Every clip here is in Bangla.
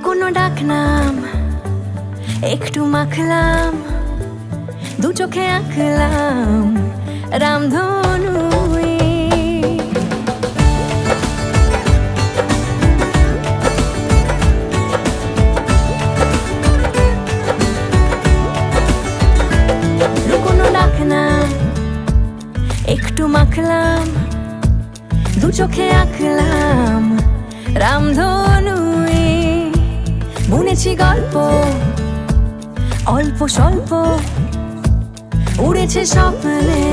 লুকোনো ডাকনাম একটু মাখলাম, দু চোখে আঁকলাম রামধনু। লুকোনো ডাকনাম একটু মাখলাম, দু চোখে আঁকলাম রামধনু। বুনেছি গল্প অল্প স্বল্প, উড়েছে স্বপ্নে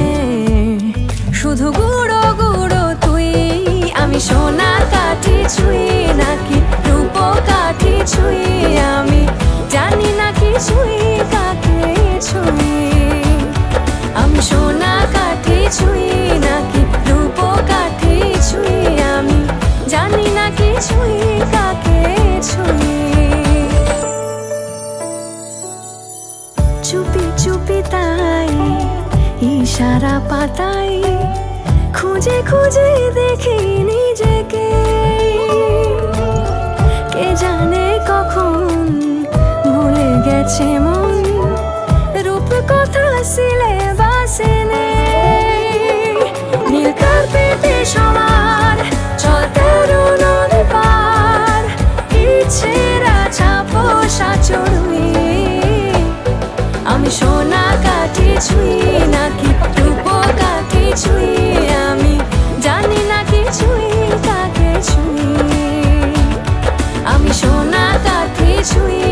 শুধু গুঁড়ো গুঁড়ো তুই। আমি সোনার কাঠি ছুঁই নাকি রূপ কাঠি ছুঁই, আমি জানি না কি ছুঁই কাকে ছুঁই। আমি সোনা কাঠি ছুঁই নাকি রূপ কাঠি ছুঁই, আমি জানি না কি ছুঁই কাকে ছুঁই। চুপি চুপি তাই ইশারা পাতাই, খুঁজে খুঁজে দেখি নিজেকে। কে জানে কখন ভুলে গেছে মন, রূপ কথা সিলেবাসে নেই। নীল কার্পেটে সবার চলতে নদী পার, ইচ্ছেরা ছাপোষা চড়ুই। আমি সোনা কাঠি ছুঁই নাকি রূপ কাঠি ছুঁই, আমি জানি না কি ছুঁই কাকে ছুঁই। আমি সোনা কাঠি ছুঁই